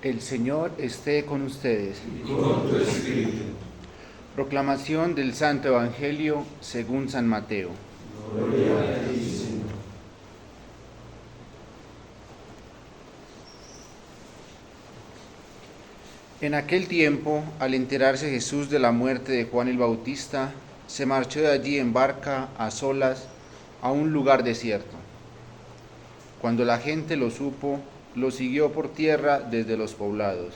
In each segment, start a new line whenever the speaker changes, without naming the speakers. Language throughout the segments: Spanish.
El Señor esté con ustedes.
Y con tu espíritu.
Proclamación del Santo Evangelio según San Mateo.
Gloria a ti, Señor.
En aquel tiempo, al enterarse Jesús de la muerte de Juan el Bautista, se marchó de allí en barca a solas a un lugar desierto. Cuando la gente lo supo, lo siguió por tierra desde los poblados.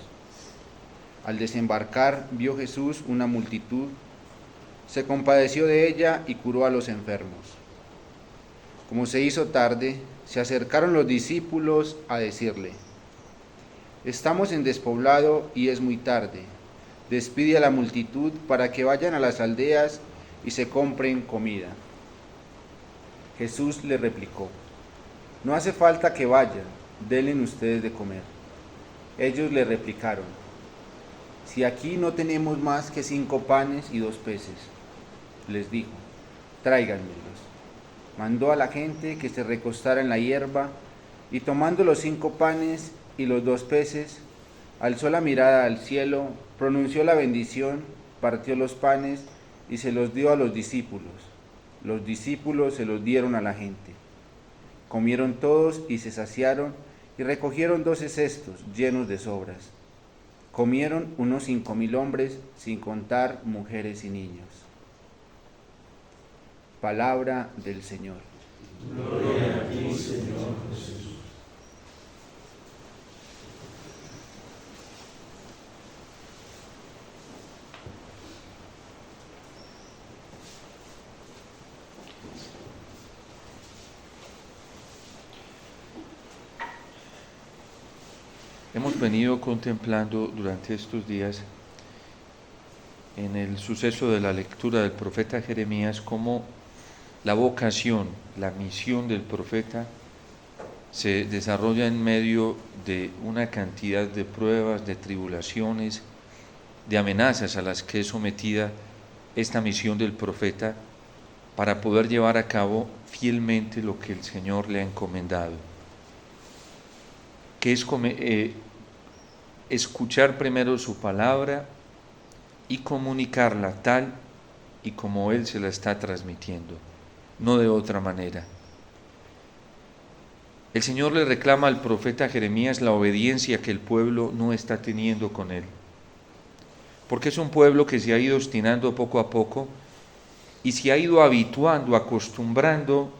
Al desembarcar, vio Jesús una multitud, se compadeció de ella y curó a los enfermos. Como se hizo tarde, se acercaron los discípulos a decirle: «Estamos en despoblado y es muy tarde. Despide a la multitud para que vayan a las aldeas y se compren comida». Jesús le replicó: «No hace falta que vayan, denle ustedes de comer». Ellos le replicaron: «Si aquí no tenemos más que 5 panes y 2 peces». Les dijo: «Tráiganmelos». Mandó a la gente que se recostara en la hierba, y tomando los 5 panes y los 2 peces, alzó la mirada al cielo, pronunció la bendición, partió los panes y se los dio a los discípulos. Los discípulos se los dieron a la gente. Comieron todos y se saciaron, y recogieron 12 cestos llenos de sobras. Comieron unos 5.000 hombres, sin contar mujeres y niños. Palabra del Señor.
Gloria a ti, Señor Jesús.
Hemos venido contemplando durante estos días en el suceso de la lectura del profeta Jeremías cómo la vocación, la misión del profeta se desarrolla en medio de una cantidad de pruebas, de tribulaciones, de amenazas a las que es sometida esta misión del profeta para poder llevar a cabo fielmente lo que el Señor le ha encomendado, que es escuchar primero su palabra y comunicarla tal y como Él se la está transmitiendo, no de otra manera. El Señor le reclama al profeta Jeremías la obediencia que el pueblo no está teniendo con Él, porque es un pueblo que se ha ido obstinando poco a poco y se ha ido habituando, acostumbrando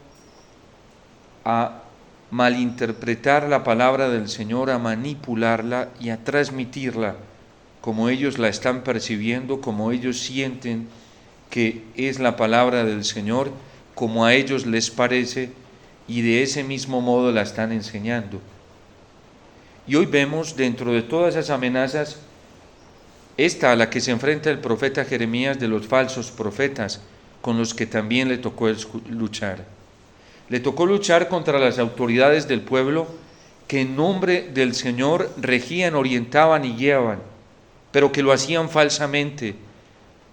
a malinterpretar la palabra del Señor, a manipularla y a transmitirla como ellos la están percibiendo, como ellos sienten que es la palabra del Señor, como a ellos les parece, y de ese mismo modo la están enseñando. Y hoy vemos dentro de todas esas amenazas, esta a la que se enfrenta el profeta Jeremías, de los falsos profetas, con los que también le tocó luchar. Le tocó luchar contra las autoridades del pueblo que en nombre del Señor regían, orientaban y guiaban, pero que lo hacían falsamente,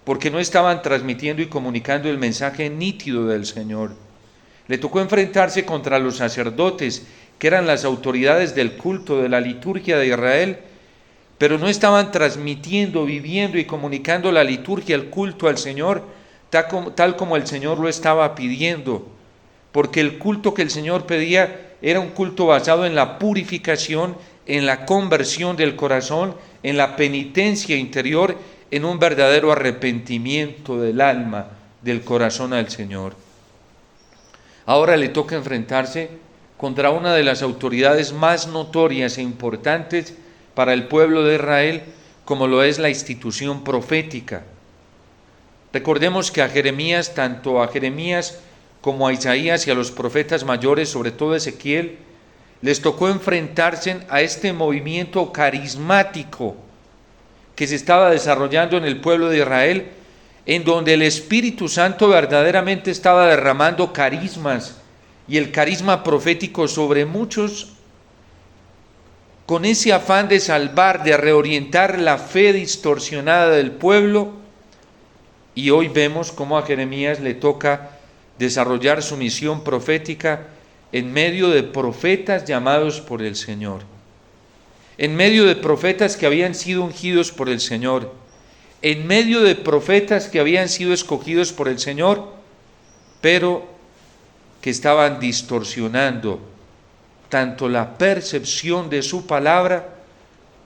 porque no estaban transmitiendo y comunicando el mensaje nítido del Señor. Le tocó enfrentarse contra los sacerdotes, que eran las autoridades del culto, de la liturgia de Israel, pero no estaban transmitiendo, viviendo y comunicando la liturgia, el culto al Señor, tal como el Señor lo estaba pidiendo, porque el culto que el Señor pedía era un culto basado en la purificación, en la conversión del corazón, en la penitencia interior, en un verdadero arrepentimiento del alma, del corazón al Señor. Ahora le toca enfrentarse contra una de las autoridades más notorias e importantes para el pueblo de Israel, como lo es la institución profética. Recordemos que a Jeremías, tanto a Jeremías como a Isaías y a los profetas mayores, sobre todo Ezequiel, les tocó enfrentarse a este movimiento carismático que se estaba desarrollando en el pueblo de Israel, en donde el Espíritu Santo verdaderamente estaba derramando carismas y el carisma profético sobre muchos, con ese afán de salvar, de reorientar la fe distorsionada del pueblo. Y hoy vemos cómo a Jeremías le toca desarrollar su misión profética en medio de profetas llamados por el Señor. en medio de profetas que habían sido ungidos por el Señor, en medio de profetas que habían sido escogidos por el Señor, pero que estaban distorsionando tanto la percepción de su palabra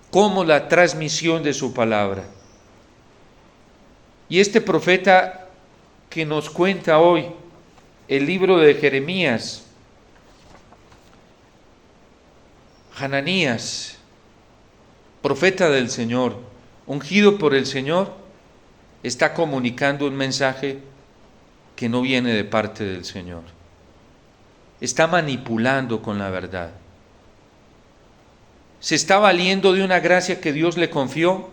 como la transmisión de su palabra. Y este profeta que nos cuenta hoy el libro de Jeremías, Hananías, profeta del Señor, ungido por el Señor, está comunicando un mensaje que no viene de parte del Señor. Está manipulando con la verdad. Se está valiendo de una gracia que Dios le confió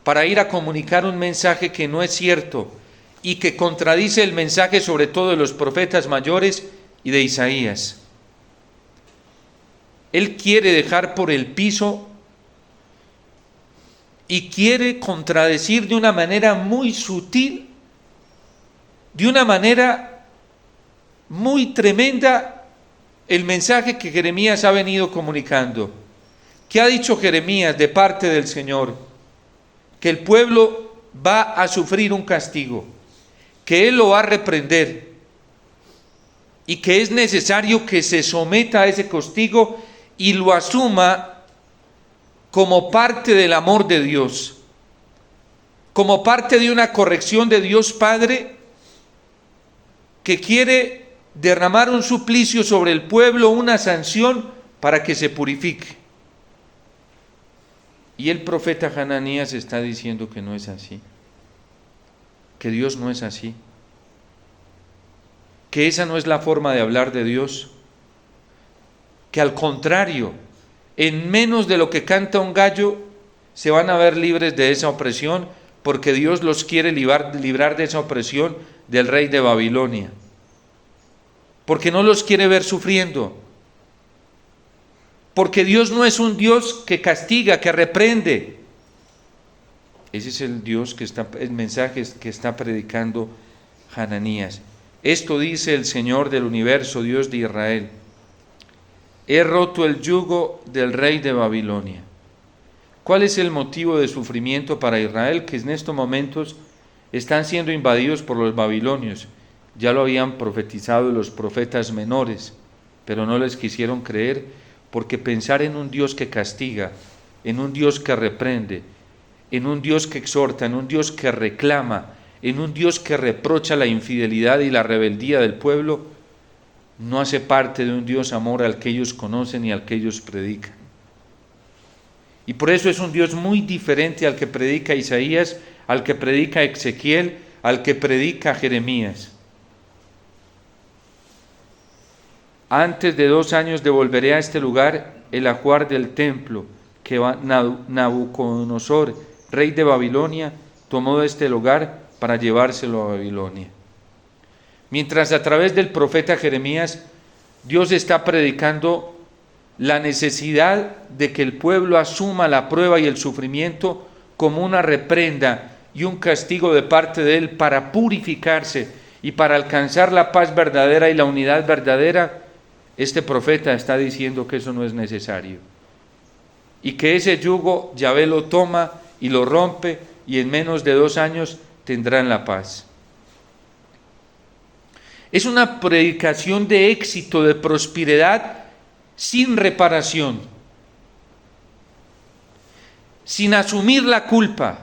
para ir a comunicar un mensaje que no es cierto y que contradice el mensaje sobre todo de los profetas mayores y de Isaías. Él quiere dejar por el piso y quiere contradecir de una manera muy sutil, de una manera muy tremenda, el mensaje que Jeremías ha venido comunicando. ¿Qué ha dicho Jeremías de parte del Señor? Que el pueblo va a sufrir un castigo, que Él lo va a reprender y que es necesario que se someta a ese castigo y lo asuma como parte del amor de Dios, como parte de una corrección de Dios Padre que quiere derramar un suplicio sobre el pueblo, una sanción para que se purifique. Y el profeta Hananías está diciendo que no es así, que Dios no es así, que esa no es la forma de hablar de Dios, que al contrario, en menos de lo que canta un gallo, se van a ver libres de esa opresión, porque Dios los quiere librar de esa opresión del rey de Babilonia, porque no los quiere ver sufriendo, porque Dios no es un Dios que castiga, que reprende. Ese es el Dios el mensaje que está predicando Hananías. Esto dice el Señor del universo, Dios de Israel: he roto el yugo del rey de Babilonia. ¿Cuál es el motivo de sufrimiento para Israel? Que en estos momentos están siendo invadidos por los babilonios. Ya lo habían profetizado los profetas menores, pero no les quisieron creer, porque pensar en un Dios que castiga, en un Dios que reprende, en un Dios que exhorta, en un Dios que reclama, en un Dios que reprocha la infidelidad y la rebeldía del pueblo, no hace parte de un Dios amor al que ellos conocen y al que ellos predican. Y por eso es un Dios muy diferente al que predica Isaías, al que predica Ezequiel, al que predica Jeremías. Antes de 2 años devolveré a este lugar el ajuar del templo que Nabucodonosor, rey de Babilonia, tomó de este lugar para llevárselo a Babilonia. Mientras a través del profeta Jeremías, Dios está predicando la necesidad de que el pueblo asuma la prueba y el sufrimiento como una reprenda y un castigo de parte de Él para purificarse y para alcanzar la paz verdadera y la unidad verdadera. Este profeta está diciendo que eso no es necesario y que ese yugo Yahvé lo toma y lo rompe, y en menos de 2 años tendrán la paz. Es una predicación de éxito, de prosperidad, sin reparación, sin asumir la culpa,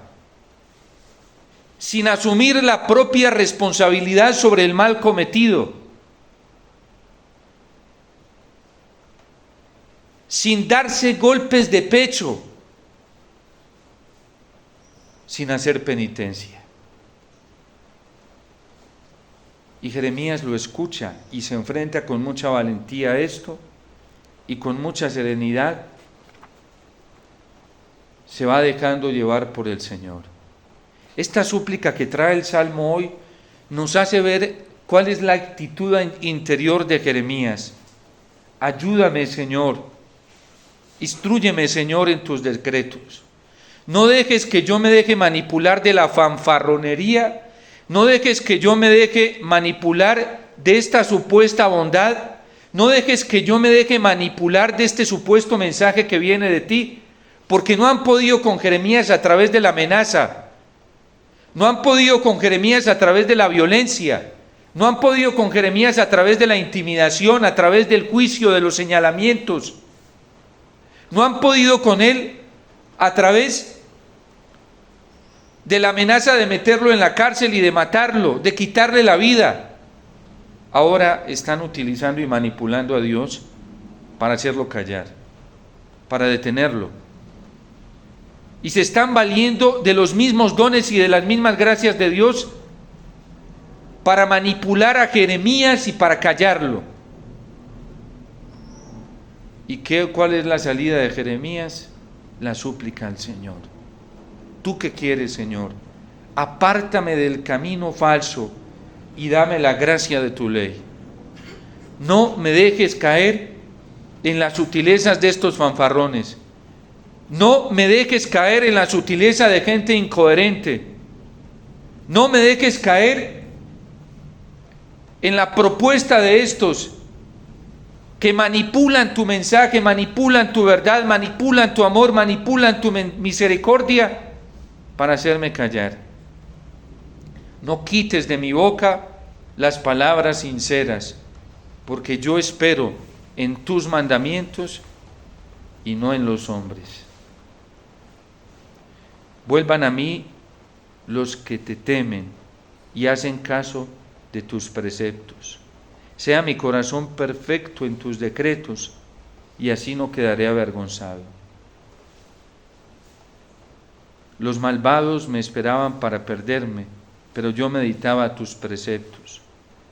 sin asumir la propia responsabilidad sobre el mal cometido, sin darse golpes de pecho, sin hacer penitencia. Y Jeremías lo escucha y se enfrenta con mucha valentía a esto, y con mucha serenidad se va dejando llevar por el Señor. Esta súplica que trae el Salmo hoy nos hace ver cuál es la actitud interior de Jeremías. Ayúdame, Señor. Instrúyeme, Señor, en tus decretos. No dejes que yo me deje manipular de la fanfarronería. No dejes que yo me deje manipular de esta supuesta bondad. No dejes que yo me deje manipular de este supuesto mensaje que viene de ti, porque no han podido con Jeremías a través de la amenaza, no han podido con Jeremías a través de la violencia, no han podido con Jeremías a través de la intimidación, a través del juicio, de los señalamientos, no han podido con él a través de la amenaza de meterlo en la cárcel y de matarlo, de quitarle la vida. Ahora están utilizando y manipulando a Dios para hacerlo callar, para detenerlo. Y se están valiendo de los mismos dones y de las mismas gracias de Dios para manipular a Jeremías y para callarlo. ¿Y cuál es la salida de Jeremías? La súplica al Señor. ¿Tú qué quieres, Señor? Apártame del camino falso y dame la gracia de tu ley. No me dejes caer en las sutilezas de estos fanfarrones. No me dejes caer en la sutileza de gente incoherente. No me dejes caer en la propuesta de estos que manipulan tu mensaje, manipulan tu verdad, manipulan tu amor, manipulan tu misericordia para hacerme callar. No quites de mi boca las palabras sinceras, porque yo espero en tus mandamientos y no en los hombres. Vuelvan a mí los que te temen y hacen caso de tus preceptos. Sea mi corazón perfecto en tus decretos, y así no quedaré avergonzado. Los malvados me esperaban para perderme, pero yo meditaba tus preceptos.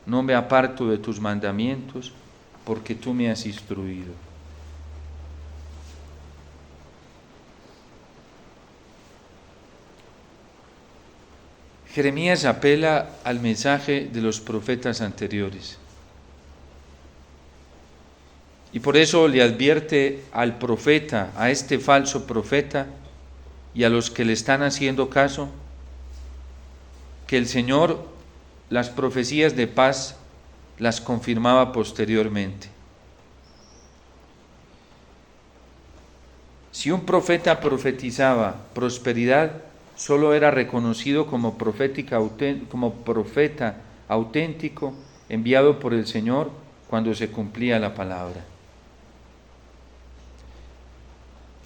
No me aparto de tus mandamientos, porque tú me has instruido. Jeremías apela al mensaje de los profetas anteriores. Y por eso le advierte al profeta, a este falso profeta y a los que le están haciendo caso, que el Señor las profecías de paz las confirmaba posteriormente. Si un profeta profetizaba prosperidad, solo era reconocido como profeta auténtico enviado por el Señor cuando se cumplía la palabra.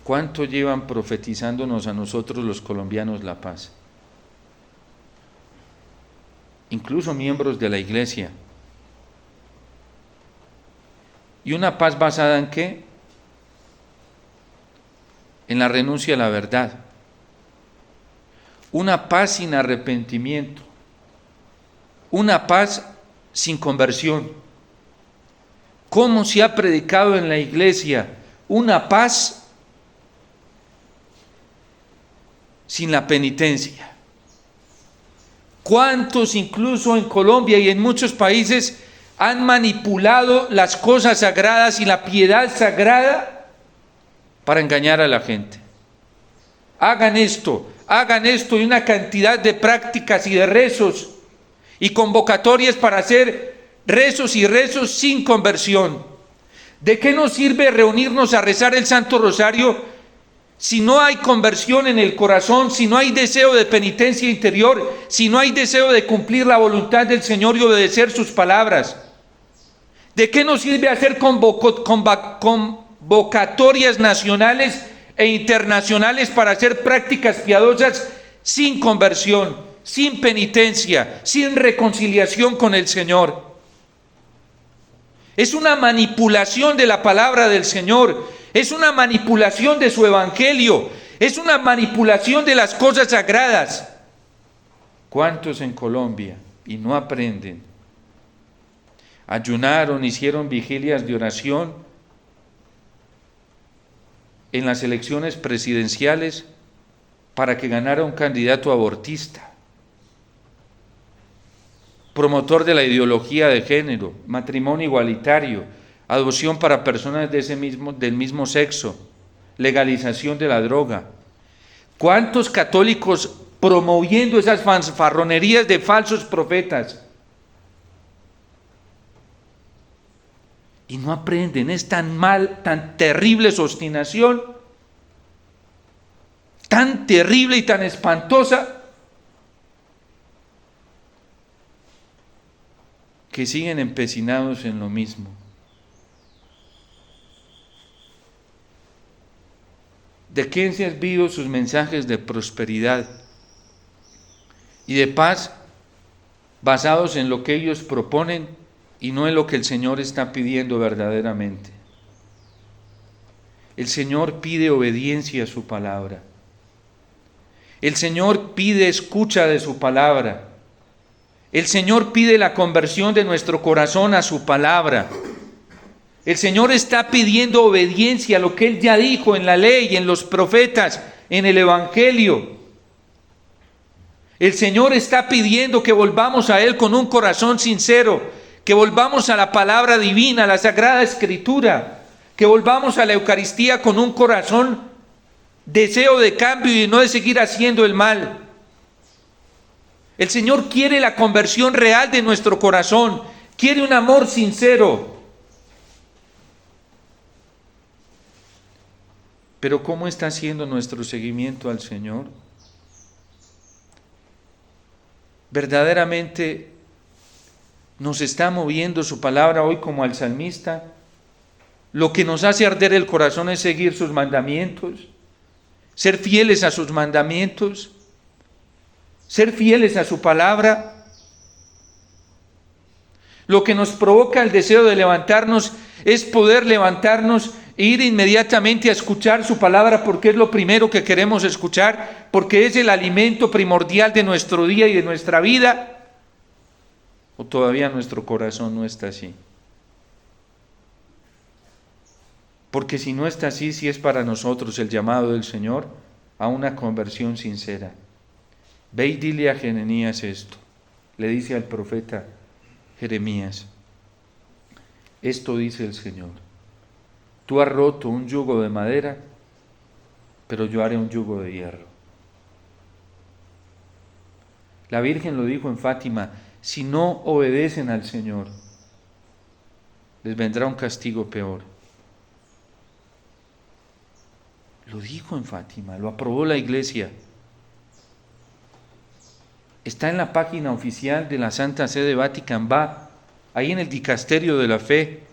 ¿Cuánto llevan profetizándonos a nosotros los colombianos la paz? Incluso miembros de la iglesia. ¿Y una paz basada en qué? En la renuncia a la verdad. Una paz sin arrepentimiento. Una paz sin conversión. ¿Cómo se ha predicado en la iglesia una paz sin la penitencia? ¿Cuántos incluso en Colombia y en muchos países han manipulado las cosas sagradas y la piedad sagrada para engañar a la gente? Hagan esto y una cantidad de prácticas y de rezos y convocatorias para hacer rezos y rezos sin conversión. ¿De qué nos sirve reunirnos a rezar el Santo Rosario si no hay conversión en el corazón, si no hay deseo de penitencia interior, si no hay deseo de cumplir la voluntad del Señor y obedecer sus palabras? ¿De qué nos sirve hacer convocatorias nacionales e internacionales para hacer prácticas piadosas sin conversión, sin penitencia, sin reconciliación con el Señor? Es una manipulación de la palabra del Señor, es una manipulación de su evangelio, es una manipulación de las cosas sagradas. ¿Cuántos en Colombia y no aprenden? Ayunaron, hicieron vigilias de oración en las elecciones presidenciales para que ganara un candidato abortista, promotor de la ideología de género, matrimonio igualitario, adopción para personas del mismo sexo, legalización de la droga. ¿Cuántos católicos promoviendo esas fanfarronerías de falsos profetas? y no aprenden. Es tan mal, tan terrible su obstinación, tan terrible y tan espantosa, que siguen empecinados en lo mismo. ¿De qué han servido sus mensajes de prosperidad y de paz basados en lo que ellos proponen y no en lo que el Señor está pidiendo verdaderamente? El Señor pide obediencia a su palabra. El Señor pide escucha de su palabra. El Señor pide la conversión de nuestro corazón a su palabra. El Señor está pidiendo obediencia a lo que Él ya dijo en la ley, en los profetas, en el Evangelio. El Señor está pidiendo que volvamos a Él con un corazón sincero, que volvamos a la palabra divina, a la Sagrada Escritura, que volvamos a la Eucaristía con un corazón deseo de cambio y no de seguir haciendo el mal. El Señor quiere la conversión real de nuestro corazón, quiere un amor sincero. Pero ¿cómo está siendo nuestro seguimiento al Señor? ¿Verdaderamente nos está moviendo su palabra hoy como al salmista? Lo que nos hace arder el corazón es seguir sus mandamientos, ser fieles a sus mandamientos, ser fieles a su palabra. Lo que nos provoca el deseo de levantarnos es poder levantarnos e ir inmediatamente a escuchar su palabra, porque es lo primero que queremos escuchar, porque es el alimento primordial de nuestro día y de nuestra vida. ¿O todavía nuestro corazón no está así? Porque si no está así, sí es para nosotros el llamado del Señor a una conversión sincera. Ve y dile a Jeremías esto. Le dice al profeta Jeremías: esto dice el Señor: tú has roto un yugo de madera, pero yo haré un yugo de hierro. La Virgen lo dijo en Fátima: si no obedecen al Señor, les vendrá un castigo peor. Lo dijo en Fátima, lo aprobó la Iglesia. Está en la página oficial de la Santa Sede Vatican, va ahí en el Dicasterio de la Fe.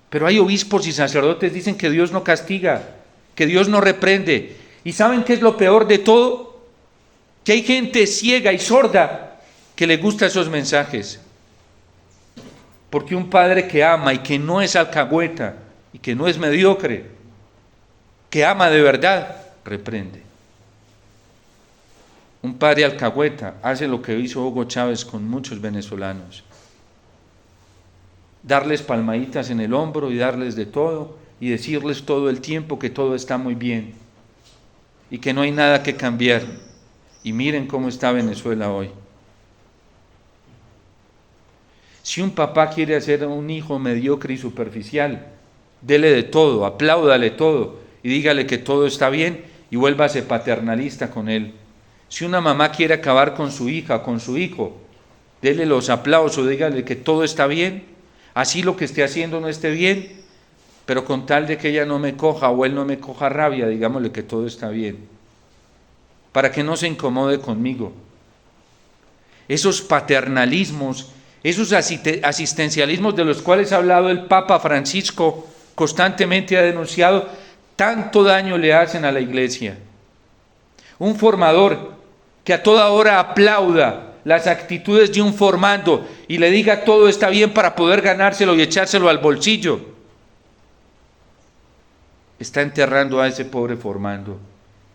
Pero hay obispos y sacerdotes que dicen que Dios no castiga, que Dios no reprende. ¿Y saben qué es lo peor de todo? Que hay gente ciega y sorda que le gusta esos mensajes. Porque un padre que ama y que no es alcahueta y que no es mediocre, que ama de verdad, reprende. Un padre alcahueta hace lo que hizo Hugo Chávez con muchos venezolanos: darles palmaditas en el hombro y darles de todo y decirles todo el tiempo que todo está muy bien y que no hay nada que cambiar. Y miren cómo está Venezuela hoy. Si un papá quiere hacer un hijo mediocre y superficial, dele de todo, apláudale todo y dígale que todo está bien y vuélvase paternalista con él. Si una mamá quiere acabar con su hija, con su hijo, dele los aplausos, dígale que todo está bien, así lo que esté haciendo no esté bien, pero con tal de que ella no me coja o él no me coja rabia, digámosle que todo está bien, para que no se incomode conmigo. Esos paternalismos, esos asistencialismos de los cuales ha hablado el Papa Francisco, constantemente ha denunciado, tanto daño le hacen a la Iglesia. Un formador que a toda hora aplauda las actitudes de un formando y le diga todo está bien para poder ganárselo y echárselo al bolsillo, está enterrando a ese pobre formando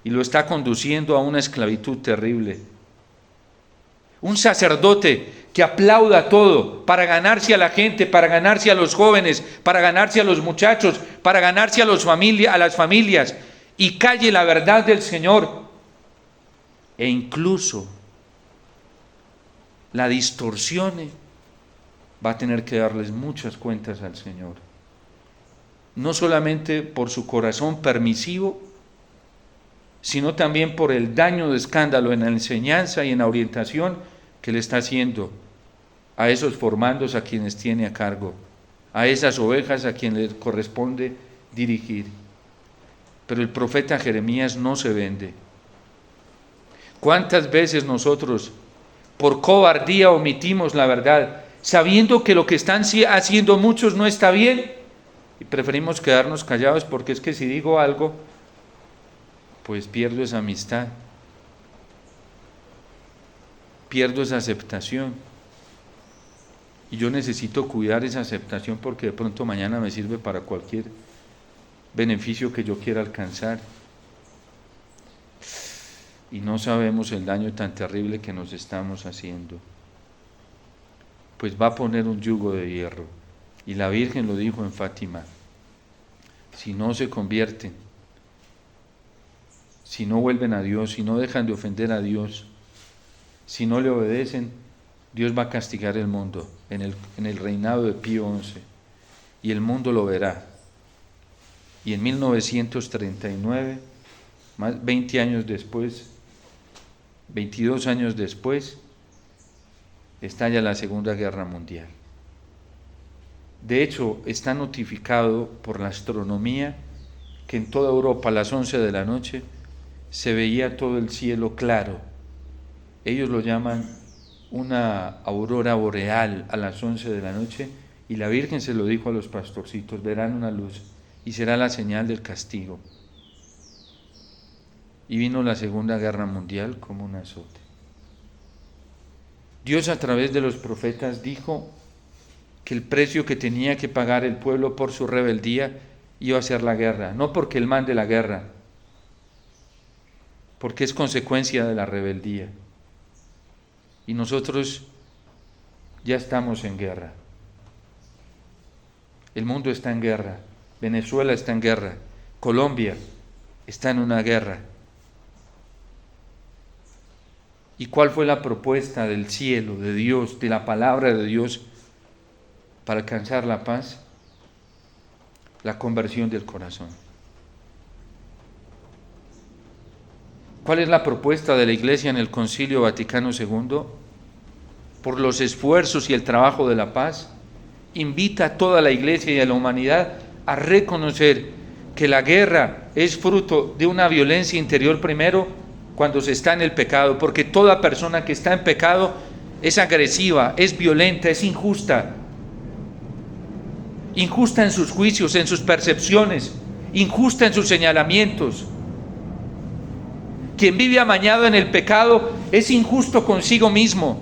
y lo está conduciendo a una esclavitud terrible. Un sacerdote que aplauda todo para ganarse a la gente, para ganarse a los jóvenes, para ganarse a los muchachos, para ganarse a las familias y calle la verdad del Señor. E incluso la distorsione, va a tener que darles muchas cuentas al Señor. No solamente por su corazón permisivo, sino también por el daño de escándalo en la enseñanza y en la orientación que le está haciendo a esos formandos a quienes tiene a cargo. a esas ovejas a quien le corresponde dirigir. Pero el profeta Jeremías no se vende. ¿Cuántas veces nosotros por cobardía omitimos la verdad, sabiendo que lo que están haciendo muchos no está bien, y preferimos quedarnos callados porque es que si digo algo, pues pierdo esa amistad, pierdo esa aceptación, y yo necesito cuidar esa aceptación porque de pronto mañana me sirve para cualquier beneficio que yo quiera alcanzar, y no sabemos el daño tan terrible que nos estamos haciendo. Pues va a poner un yugo de hierro, y la Virgen lo dijo en Fátima: si no se convierten, si no vuelven a Dios, si no dejan de ofender a Dios, si no le obedecen, Dios va a castigar el mundo en el reinado de Pío XI, y el mundo lo verá. Y en 1939, más 20 años después, 22 años después, estalla la Segunda Guerra Mundial. De hecho, está notificado por la astronomía que en toda Europa a las 11 de la noche se veía todo el cielo claro. Ellos lo llaman una aurora boreal a las 11 de la noche, y la Virgen se lo dijo a los pastorcitos: verán una luz y será la señal del castigo. Y vino la Segunda Guerra Mundial como un azote. Dios a través de los profetas dijo que el precio que tenía que pagar el pueblo por su rebeldía iba a ser la guerra, no porque Él mande la guerra, porque es consecuencia de la rebeldía. Y nosotros ya estamos en guerra. El mundo está en guerra, Venezuela está en guerra, Colombia está en una guerra. ¿Y cuál fue la propuesta del cielo, de Dios, de la palabra de Dios para alcanzar la paz? La conversión del corazón. ¿Cuál es la propuesta de la Iglesia en el Concilio Vaticano II? Por los esfuerzos y el trabajo de la paz, invita a toda la Iglesia y a la humanidad a reconocer que la guerra es fruto de una violencia interior primero, cuando se está en el pecado, porque toda persona que está en pecado es agresiva, es violenta, es injusta. Injusta en sus juicios, en sus percepciones, injusta en sus señalamientos. Quien vive amañado en el pecado es injusto consigo mismo,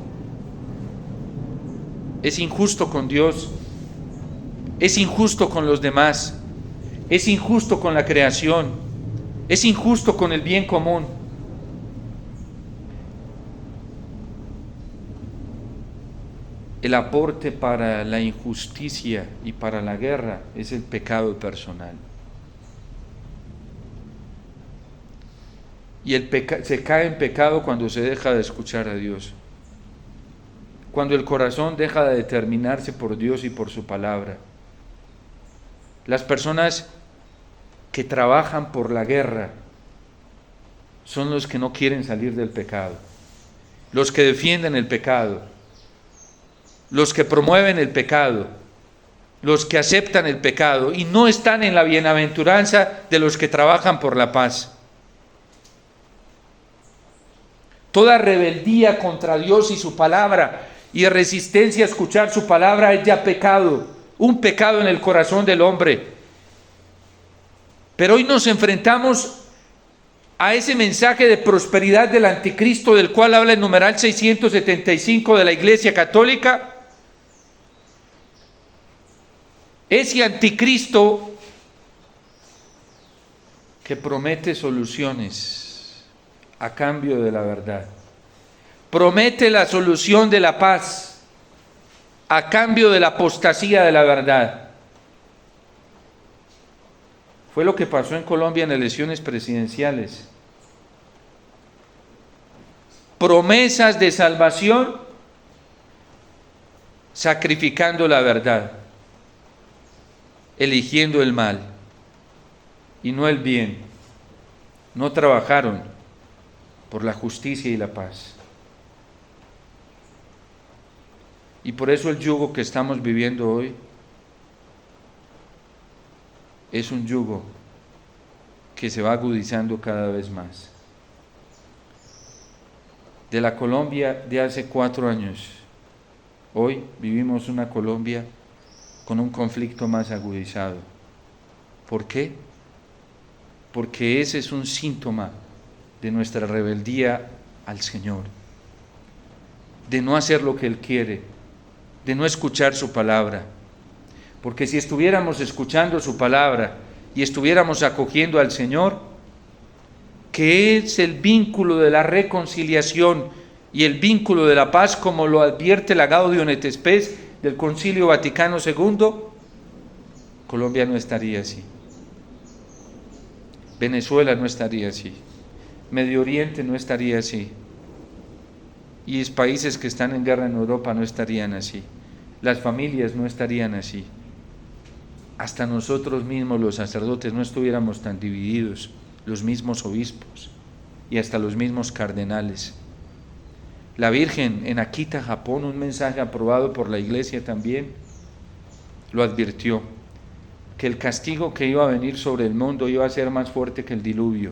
es injusto con Dios, es injusto con los demás, es injusto con la creación, es injusto con el bien común. El aporte para la injusticia y para la guerra es el pecado personal. Y se cae en pecado cuando se deja de escuchar a Dios, cuando el corazón deja de determinarse por Dios y por su palabra. Las personas que trabajan por la guerra son los que no quieren salir del pecado, los que defienden el pecado, los que promueven el pecado, los que aceptan el pecado y no están en la bienaventuranza de los que trabajan por la paz. Toda rebeldía contra Dios y su palabra y resistencia a escuchar su palabra es ya pecado, un pecado en el corazón del hombre. Pero hoy nos enfrentamos a ese mensaje de prosperidad del anticristo, del cual habla el numeral 675 de la Iglesia Católica. Ese anticristo que promete soluciones a cambio de la verdad, promete la solución de la paz a cambio de la apostasía de la verdad. Fue lo que pasó en Colombia en elecciones presidenciales. Promesas de salvación sacrificando la verdad, eligiendo el mal y no el bien. No trabajaron por la justicia y la paz. Y por eso el yugo que estamos viviendo hoy es un yugo que se va agudizando cada vez más. De la Colombia de hace 4 años, hoy vivimos una Colombia con un conflicto más agudizado. ¿Por qué? Porque ese es un síntoma de nuestra rebeldía al Señor, de no hacer lo que Él quiere, de no escuchar su palabra. Porque si estuviéramos escuchando su palabra y estuviéramos acogiendo al Señor, que es el vínculo de la reconciliación y el vínculo de la paz, como lo advierte la Gaudium et Spes del Concilio Vaticano II, Colombia no estaría así. Venezuela no estaría así. Medio Oriente no estaría así. Y los países que están en guerra en Europa no estarían así. Las familias no estarían así. Hasta nosotros mismos, los sacerdotes, no estuviéramos tan divididos, los mismos obispos y hasta los mismos cardenales. La Virgen en Akita, Japón, un mensaje aprobado por la Iglesia también, lo advirtió, que el castigo que iba a venir sobre el mundo iba a ser más fuerte que el diluvio,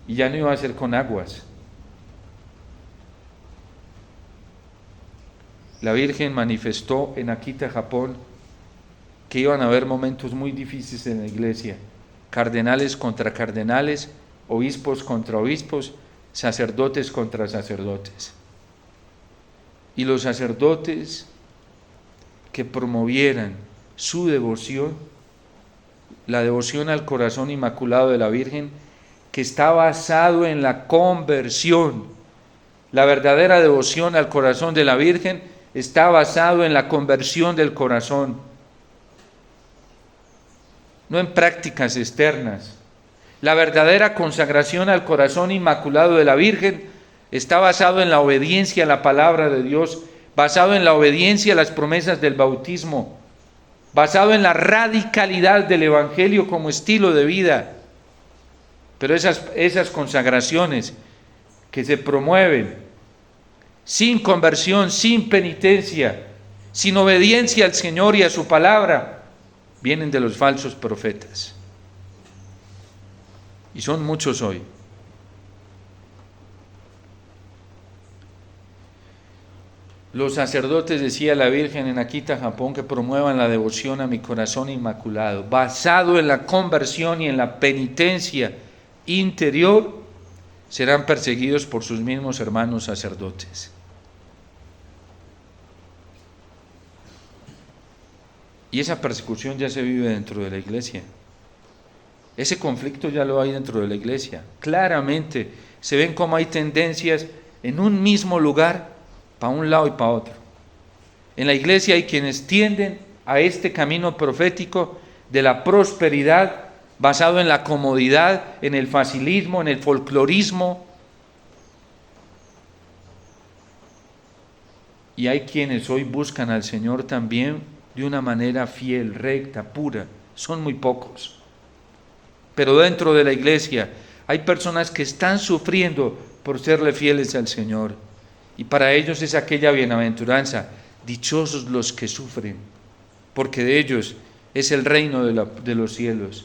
y ya no iba a ser con aguas. La Virgen manifestó en Akita, Japón, que iban a haber momentos muy difíciles en la Iglesia, cardenales contra cardenales, obispos contra obispos, sacerdotes contra sacerdotes. Y los sacerdotes que promovieran su devoción, la devoción al corazón inmaculado de la Virgen, que está basado en la conversión. La verdadera devoción al corazón de la Virgen está basado en la conversión del corazón, no en prácticas externas. La verdadera consagración al corazón inmaculado de la Virgen está basado en la obediencia a la palabra de Dios, basado en la obediencia a las promesas del bautismo, basado en la radicalidad del Evangelio como estilo de vida. Pero esas consagraciones que se promueven sin conversión, sin penitencia, sin obediencia al Señor y a su palabra, vienen de los falsos profetas. Y son muchos hoy. Los sacerdotes, decía la Virgen en Akita, Japón, que promuevan la devoción a mi corazón inmaculado, basado en la conversión y en la penitencia interior, serán perseguidos por sus mismos hermanos sacerdotes. Y esa persecución ya se vive dentro de la Iglesia. Ese conflicto ya lo hay dentro de la Iglesia. Claramente se ven cómo hay tendencias en un mismo lugar, para un lado y para otro. En la Iglesia hay quienes tienden a este camino profético de la prosperidad basado en la comodidad, en el facilismo, en el folclorismo. Y hay quienes hoy buscan al Señor también de una manera fiel, recta, pura. Son muy pocos. Pero dentro de la Iglesia hay personas que están sufriendo por serle fieles al Señor. Y para ellos es aquella bienaventuranza: dichosos los que sufren, porque de ellos es el reino de los cielos.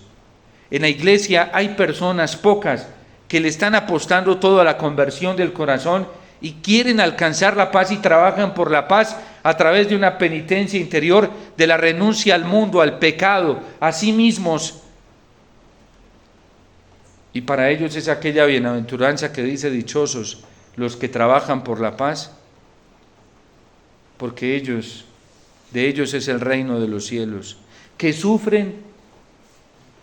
En la Iglesia hay personas pocas que le están apostando todo a la conversión del corazón y quieren alcanzar la paz y trabajan por la paz a través de una penitencia interior, de la renuncia al mundo, al pecado, a sí mismos. Y para ellos es aquella bienaventuranza que dice: dichosos los que trabajan por la paz, porque de ellos es el reino de los cielos, que sufren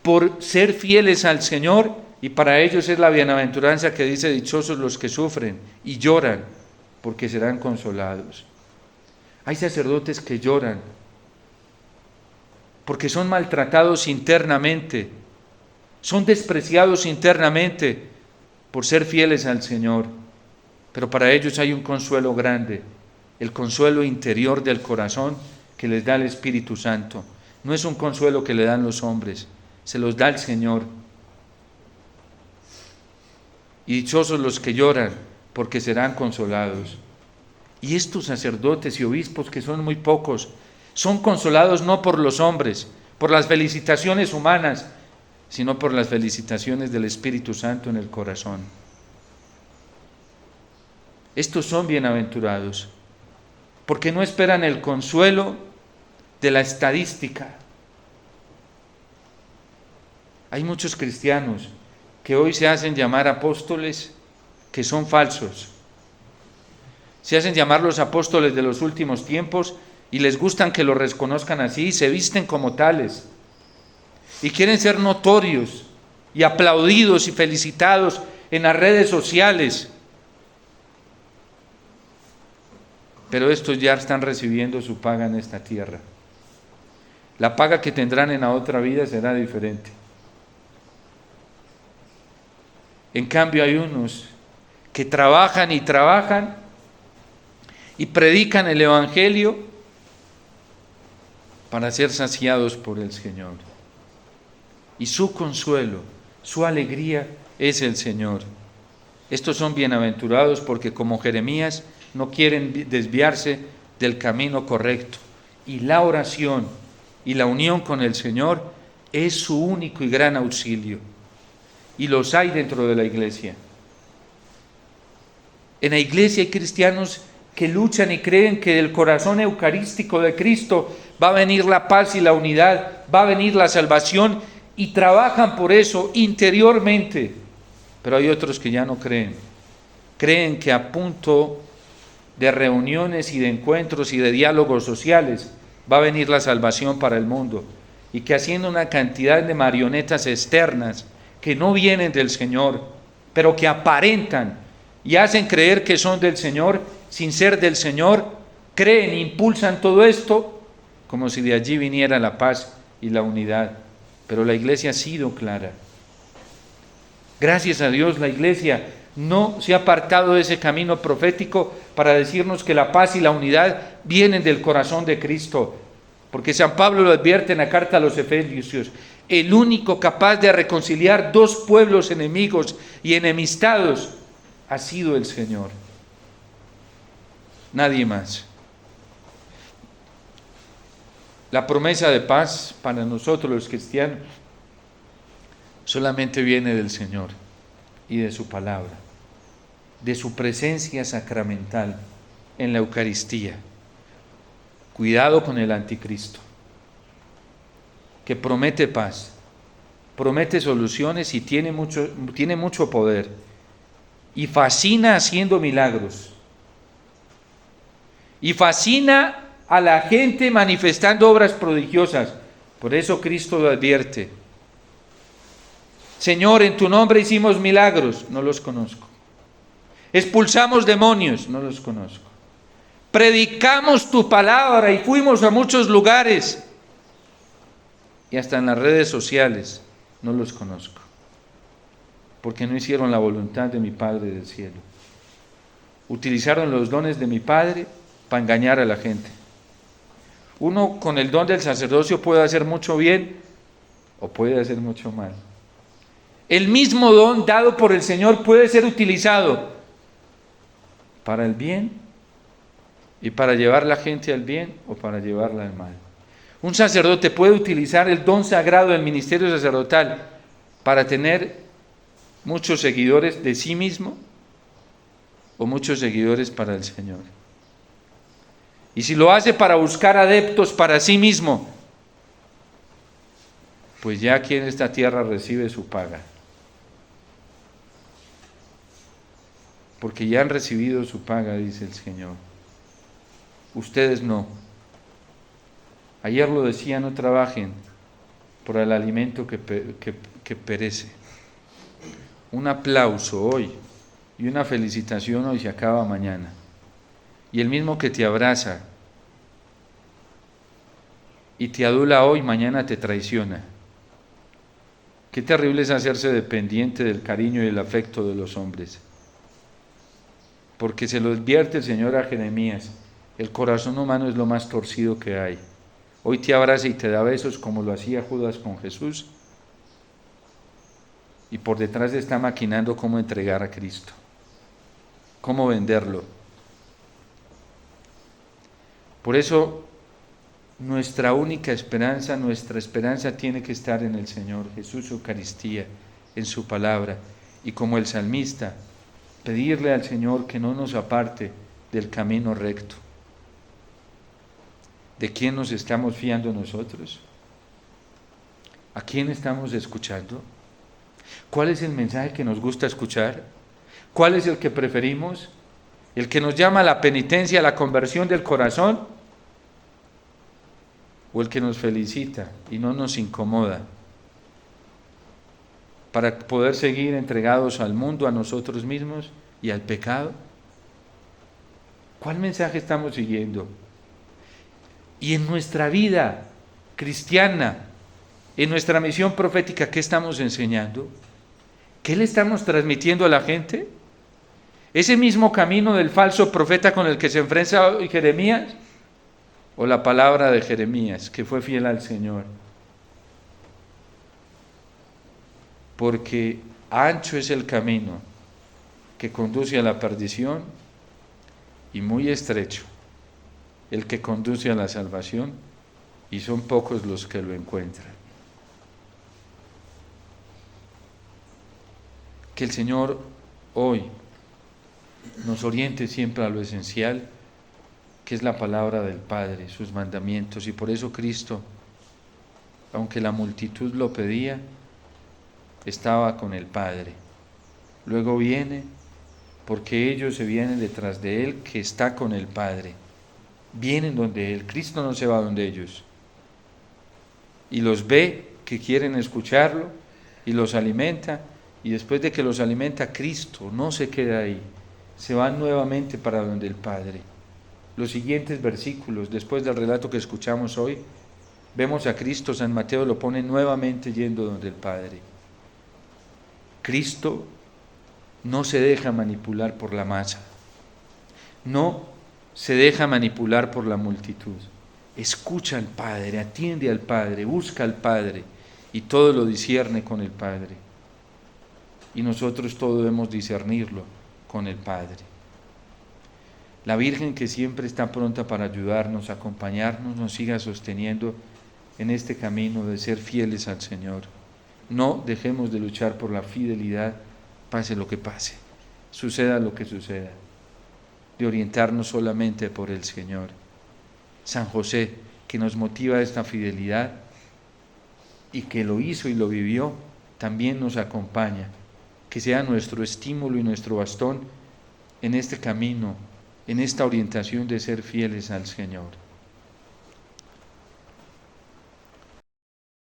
por ser fieles al Señor, y para ellos es la bienaventuranza que dice: dichosos los que sufren y lloran, porque serán consolados. Hay sacerdotes que lloran porque son maltratados internamente, son despreciados internamente por ser fieles al Señor. Pero para ellos hay un consuelo grande, el consuelo interior del corazón que les da el Espíritu Santo. No es un consuelo que le dan los hombres, se los da el Señor. Y dichosos los que lloran, porque serán consolados. Y estos sacerdotes y obispos, que son muy pocos, son consolados no por los hombres, por las felicitaciones humanas, sino por las felicitaciones del Espíritu Santo en el corazón. Estos son bienaventurados, porque no esperan el consuelo de la estadística. Hay muchos cristianos que hoy se hacen llamar apóstoles que son falsos. Se hacen llamar los apóstoles de los últimos tiempos y les gustan que los reconozcan así y se visten como tales. Y quieren ser notorios y aplaudidos y felicitados en las redes sociales. Pero estos ya están recibiendo su paga en esta tierra. La paga que tendrán en la otra vida será diferente. En cambio hay unos que trabajan y trabajan y predican el Evangelio para ser saciados por el Señor. Y su consuelo, su alegría es el Señor. Estos son bienaventurados porque como Jeremías no quieren desviarse del camino correcto. Y la oración y la unión con el Señor es su único y gran auxilio. Y los hay dentro de la iglesia. En la iglesia hay cristianos que luchan y creen que del corazón eucarístico de Cristo va a venir la paz y la unidad, va a venir la salvación y trabajan por eso interiormente. Pero hay otros que ya no creen. Creen que a punto de reuniones y de encuentros y de diálogos sociales va a venir la salvación para el mundo y que haciendo una cantidad de marionetas externas que no vienen del Señor, pero que aparentan y hacen creer que son del Señor sin ser del Señor, creen, impulsan todo esto como si de allí viniera la paz y la unidad. Pero la iglesia ha sido clara. Gracias a Dios la iglesia no se ha apartado de ese camino profético para decirnos que la paz y la unidad vienen del corazón de Cristo. Porque San Pablo lo advierte en la carta a los Efesios, el único capaz de reconciliar dos pueblos enemigos y enemistados ha sido el Señor. Nadie más. La promesa de paz para nosotros los cristianos solamente viene del Señor y de su palabra, de su presencia sacramental en la Eucaristía. Cuidado con el anticristo, que promete paz, promete soluciones y tiene mucho poder y fascina haciendo milagros y fascina a la gente manifestando obras prodigiosas. Por eso Cristo lo advierte: Señor, en tu nombre hicimos milagros, no los conozco. Expulsamos demonios, no los conozco. Predicamos tu palabra y fuimos a muchos lugares y hasta en las redes sociales, no los conozco, porque no hicieron la voluntad de mi Padre del cielo. Utilizaron los dones de mi Padre para engañar a la gente. Uno con el don del sacerdocio puede hacer mucho bien o puede hacer mucho mal. El mismo don dado por el Señor puede ser utilizado para el bien y para llevar la gente al bien o para llevarla al mal. Un sacerdote puede utilizar el don sagrado del ministerio sacerdotal para tener muchos seguidores de sí mismo o muchos seguidores para el Señor. Y si lo hace para buscar adeptos para sí mismo, pues ya aquí en esta tierra recibe su paga. Porque ya han recibido su paga, dice el Señor. Ustedes no. Ayer lo decía, no trabajen por el alimento que perece. Un aplauso hoy y una felicitación hoy se acaba mañana. Y el mismo que te abraza y te adula hoy, mañana te traiciona. Qué terrible es hacerse dependiente del cariño y el afecto de los hombres. Porque se lo advierte el Señor a Jeremías: el corazón humano es lo más torcido que hay. Hoy te abraza y te da besos como lo hacía Judas con Jesús, y por detrás está maquinando cómo entregar a Cristo, cómo venderlo. Por eso nuestra única esperanza, nuestra esperanza tiene que estar en el Señor Jesús, Eucaristía, en su palabra. Y como el salmista, pedirle al Señor que no nos aparte del camino recto. ¿De quién nos estamos fiando nosotros? ¿A quién estamos escuchando? ¿Cuál es el mensaje que nos gusta escuchar? ¿Cuál es el que preferimos? ¿El que nos llama a la penitencia, a la conversión del corazón? ¿O el que nos felicita y no nos incomoda? Para poder seguir entregados al mundo, a nosotros mismos y al pecado. ¿Cuál mensaje estamos siguiendo? Y en nuestra vida cristiana, en nuestra misión profética, ¿qué estamos enseñando? ¿Qué le estamos transmitiendo a la gente? ¿Ese mismo camino del falso profeta con el que se enfrenta Jeremías? ¿O la palabra de Jeremías, que fue fiel al Señor? Porque ancho es el camino que conduce a la perdición y muy estrecho el que conduce a la salvación, y son pocos los que lo encuentran. Que el Señor hoy nos oriente siempre a lo esencial, que es la palabra del Padre, sus mandamientos, y por eso Cristo, aunque la multitud lo pedía, estaba con el Padre. Luego viene, porque ellos se vienen detrás de Él, que está con el Padre. Vienen donde Él. Cristo no se va donde ellos. Y los ve que quieren escucharlo y los alimenta. Y después de que los alimenta, Cristo no se queda ahí. Se van nuevamente para donde el Padre. Los siguientes versículos, después del relato que escuchamos hoy, vemos a Cristo, San Mateo lo pone nuevamente yendo donde el Padre. Cristo no se deja manipular por la masa. No se deja manipular por la multitud. Escucha al Padre, atiende al Padre, busca al Padre y todo lo discierne con el Padre. Y nosotros todo debemos discernirlo con el Padre. La Virgen, que siempre está pronta para ayudarnos, acompañarnos, nos siga sosteniendo en este camino de ser fieles al Señor. No dejemos de luchar por la fidelidad, pase lo que pase, suceda lo que suceda, de orientarnos solamente por el Señor. San José, que nos motiva a esta fidelidad y que lo hizo y lo vivió, también nos acompaña, que sea nuestro estímulo y nuestro bastón en este camino, en esta orientación de ser fieles al Señor.